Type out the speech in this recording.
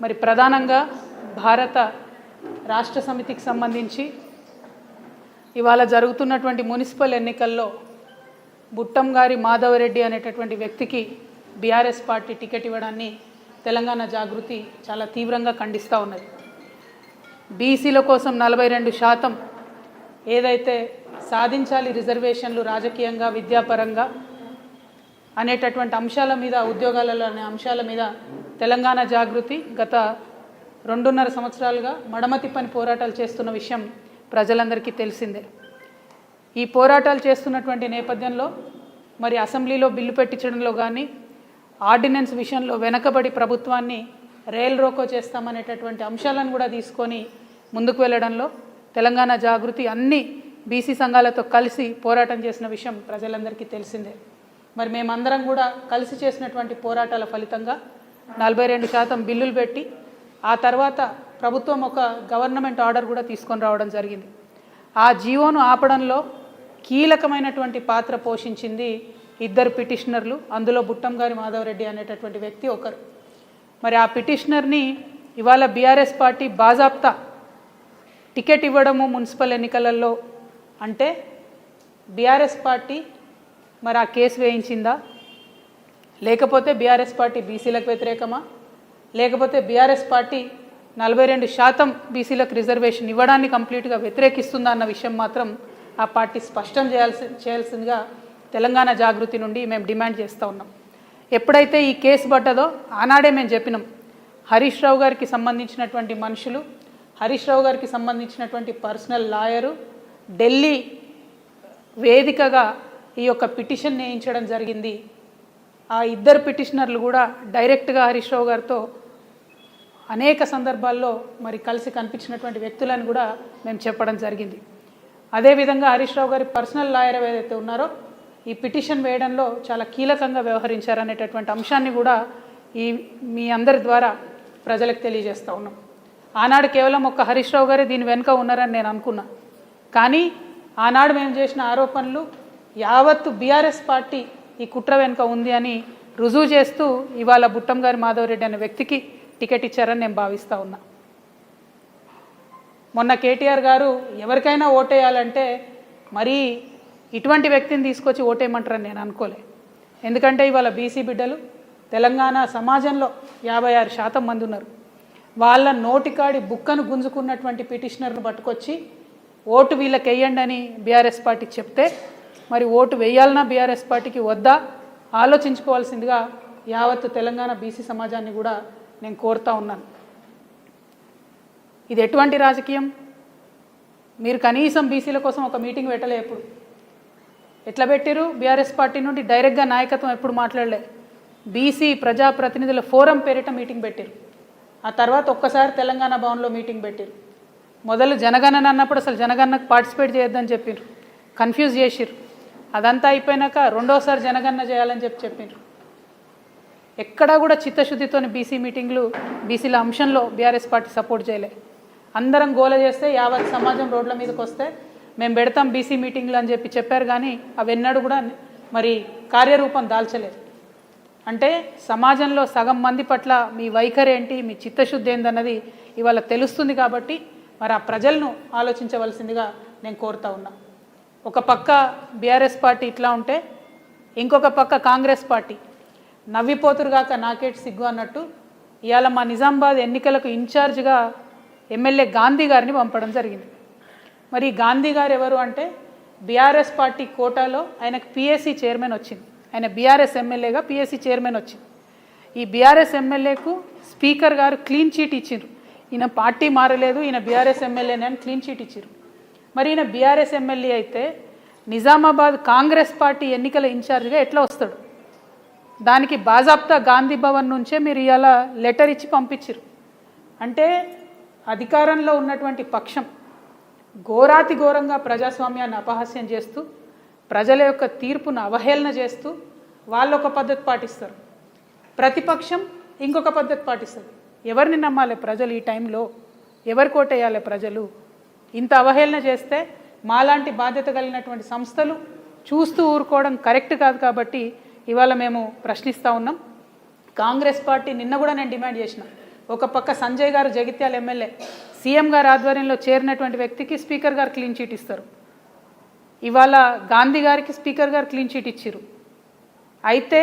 మరి ప్రధానంగా భారత రాష్ట్ర సమితికి సంబంధించి ఇవాళ జరుగుతున్నటువంటి మున్సిపల్ ఎన్నికల్లో బుట్టంగారి మాధవరెడ్డి అనేటటువంటి వ్యక్తికి బీఆర్ఎస్ పార్టీ టికెట్ ఇవ్వడాన్ని తెలంగాణ జాగృతి చాలా తీవ్రంగా ఖండిస్తూ ఉన్నది. బీసీల కోసం 42% ఏదైతే సాధించాలి రిజర్వేషన్లు రాజకీయంగా విద్యాపరంగా అనేటటువంటి అంశాల మీద, ఉద్యోగాలలో అనే అంశాల మీద తెలంగాణ జాగృతి గత 2.5 సంవత్సరాలుగా మడమతిప్పని పోరాటాలు చేస్తున్న విషయం ప్రజలందరికీ తెలిసిందే. ఈ పోరాటాలు చేస్తున్నటువంటి నేపథ్యంలో మరి అసెంబ్లీలో బిల్లు పెట్టించడంలో కానీ, ఆర్డినెన్స్ విషయంలో వెనకబడి ప్రభుత్వాన్ని రైల్ రోకో చేస్తామనేటటువంటి అంశాలను కూడా తీసుకొని ముందుకు వెళ్ళడంలో తెలంగాణ జాగృతి అన్ని బీసీ సంఘాలతో కలిసి పోరాటం చేసిన విషయం ప్రజలందరికీ తెలిసిందే. మరి మేమందరం కూడా కలిసి చేసినటువంటి పోరాటాల ఫలితంగా 42% బిల్లులు పెట్టి ఆ తర్వాత ప్రభుత్వం ఒక గవర్నమెంట్ ఆర్డర్ కూడా తీసుకొని రావడం జరిగింది. ఆ జీవోను ఆపడంలో కీలకమైనటువంటి పాత్ర పోషించింది 2 పిటిషనర్లు, అందులో బుట్టంగారి మాధవరెడ్డి అనేటటువంటి వ్యక్తి ఒకరు. మరి ఆ పిటిషనర్ని ఇవాళ బీఆర్ఎస్ పార్టీ బాజాప్తా టికెట్ ఇవ్వడము మున్సిపల్ ఎన్నికలలో అంటే బీఆర్ఎస్ పార్టీ మరి ఆ కేసు వేయించిందా, లేకపోతే బీఆర్ఎస్ పార్టీ బీసీలకు వ్యతిరేకమా, లేకపోతే బీఆర్ఎస్ పార్టీ 42% బీసీలకు రిజర్వేషన్ ఇవ్వడాన్ని కంప్లీట్గా వ్యతిరేకిస్తుందా అన్న విషయం మాత్రం ఆ పార్టీ స్పష్టం చేయాల్సిందిగా తెలంగాణ జాగృతి నుండి మేము డిమాండ్ చేస్తూ ఉన్నాం. ఎప్పుడైతే ఈ కేసు పడ్డదో ఆనాడే మేము చెప్పినాం, హరీష్ రావు గారికి సంబంధించినటువంటి మనుషులు, హరీష్ రావు గారికి సంబంధించినటువంటి పర్సనల్ లాయరు ఢిల్లీ వేదికగా ఈ యొక్క పిటిషన్ వేయించడం జరిగింది. ఆ 2 పిటిషనర్లు కూడా డైరెక్ట్గా హరీష్ రావు గారితో అనేక సందర్భాల్లో మరి కలిసి కనిపించినటువంటి వ్యక్తులను కూడా మేము చెప్పడం జరిగింది. అదేవిధంగా హరీష్ రావు గారి పర్సనల్ లాయర్ ఏదైతే ఉన్నారో ఈ పిటిషన్ వేయడంలో చాలా కీలకంగా వ్యవహరించారనేటటువంటి అంశాన్ని కూడా మీ అందరి ద్వారా ప్రజలకు తెలియజేస్తూ ఉన్నాం. ఆనాడు కేవలం ఒక హరీష్ రావు గారే దీని వెనుక ఉన్నారని నేను అనుకున్నా. కానీ ఆనాడు మేము చేసిన ఆరోపణలు యావత్తు బీఆర్ఎస్ పార్టీ ఈ కుట్ర వెనుక ఉంది అని రుజువు చేస్తూ ఇవాళ బుట్టంగారి మాధవరెడ్డి అనే వ్యక్తికి టికెట్ ఇచ్చారని నేను భావిస్తూ ఉన్నా. మొన్న కేటీఆర్ గారు ఎవరికైనా ఓటేయాలంటే మరీ ఇటువంటి వ్యక్తిని తీసుకొచ్చి ఓటేయమంటారని నేను అనుకోలే. ఎందుకంటే ఇవాళ బీసీ బిడ్డలు తెలంగాణ సమాజంలో 56% మంది ఉన్నారు. వాళ్ళ నోటికాడి బుక్కను గుంజుకున్నటువంటి పిటిషనర్ను పట్టుకొచ్చి ఓటు వీళ్ళకి వేయండి అని బీఆర్ఎస్ పార్టీకి చెప్తే మరి ఓటు వేయాలన్నా బీఆర్ఎస్ పార్టీకి వద్దా ఆలోచించుకోవాల్సిందిగా యావత్తు తెలంగాణ బీసీ సమాజాన్ని కూడా నేను కోరుతా ఉన్నాను. ఇది ఎటువంటి రాజకీయం? మీరు కనీసం బీసీల కోసం ఒక మీటింగ్ పెట్టలే. ఎప్పుడు ఎట్లా పెట్టిరు? బీఆర్ఎస్ పార్టీ నుండి డైరెక్ట్గా నాయకత్వం ఎప్పుడు మాట్లాడలే. బీసీ ప్రజాప్రతినిధుల ఫోరం పేరిట మీటింగ్ పెట్టిరు. ఆ తర్వాత ఒక్కసారి తెలంగాణ భవన్లో మీటింగ్ పెట్టిరు. మొదలు జనగణన అన్నప్పుడు అసలు జనగణనకు పార్టిసిపేట్ చేయొద్దని చెప్పిర్రు, కన్ఫ్యూజ్ చేసిర్రు. అదంతా అయిపోయినాక రెండోసారి జనగణన చేయాలని చెప్పిర్రు. ఎక్కడా కూడా చిత్తశుద్ధితోని బీసీ మీటింగ్లు, బీసీల అంశంలో బీఆర్ఎస్ పార్టీ సపోర్ట్ చేయలే. అందరం గోల చేస్తే యావత్ సమాజం రోడ్ల మీదకి వస్తే మేము పెడతాం బీసీ మీటింగ్లు అని చెప్పారు. కానీ అవెన్నడూ కూడా మరి కార్యరూపం దాల్చలేదు. అంటే సమాజంలో సగం మంది పట్ల మీ వైఖరి ఏంటి, మీ చిత్తశుద్ధి ఏందన్నది ఇవాళ తెలుస్తుంది. కాబట్టి మరి ఆ ప్రజలను ఆలోచించవలసిందిగా నేను కోరుతా ఉన్నా. ఒక పక్క బీఆర్ఎస్ పార్టీ ఇట్లా ఉంటే ఇంకొక పక్క కాంగ్రెస్ పార్టీ నవ్విపోతురుగాక నాకేటి సిగ్గు అన్నట్టు ఇవాళ మా నిజామాబాద్ ఎన్నికలకు ఇన్ఛార్జ్గా ఎమ్మెల్యే గాంధీ గారిని పంపడం జరిగింది. మరి గాంధీ గారు ఎవరు అంటే బీఆర్ఎస్ పార్టీ కోటాలో ఆయనకు పిఎస్సి చైర్మన్ వచ్చింది. ఆయన బీఆర్ఎస్ ఎమ్మెల్యేగా పిఎస్సి చైర్మన్ వచ్చింది. ఈ బీఆర్ఎస్ ఎమ్మెల్యేకు స్పీకర్ గారు క్లీన్ చీట్ ఇచ్చిండ్రు. ఈయన పార్టీ మారలేదు, ఈయన బీఆర్ఎస్ ఎమ్మెల్యేనే అని క్లీన్ చీట్ ఇచ్చారు. మరి ఈయన బీఆర్ఎస్ ఎమ్మెల్యే అయితే నిజామాబాద్ కాంగ్రెస్ పార్టీ ఎన్నికల ఇన్ఛార్జ్గా ఎట్లా వస్తాడు? దానికి బాజాప్తా గాంధీ భవన్ నుంచే మీరు ఇవాళ లెటర్ ఇచ్చి పంపించారు. అంటే అధికారంలో ఉన్నటువంటి పక్షం ఘోరాతి ఘోరంగా ప్రజాస్వామ్యాన్ని అపహాస్యం చేస్తూ, ప్రజల యొక్క తీర్పును అవహేళన చేస్తూ వాళ్ళు ఒక పద్ధతి పాటిస్తారు, ప్రతిపక్షం ఇంకొక పద్ధతి పాటిస్తారు. ఎవరిని నమ్మాలి ప్రజలు ఈ టైంలో? ఎవరు కోటేయాలి ప్రజలు? ఇంత అవహేళన చేస్తే మాలాంటి బాధ్యత కలిగినటువంటి సంస్థలు చూస్తూ ఊరుకోవడం కరెక్ట్ కాదు. కాబట్టి ఇవాళ మేము ప్రశ్నిస్తూ ఉన్నాం. కాంగ్రెస్ పార్టీ నిన్న కూడా నేను డిమాండ్ చేసిన, ఒక పక్క సంజయ్ గారు జగిత్యాల ఎమ్మెల్యే సీఎం గారు ఆధ్వర్యంలో చేరినటువంటి వ్యక్తికి స్పీకర్ గారు క్లీన్ చీట్ ఇస్తారు. ఇవాళ గాంధీ గారికి స్పీకర్ గారు క్లీన్ చీట్ ఇచ్చారు. అయితే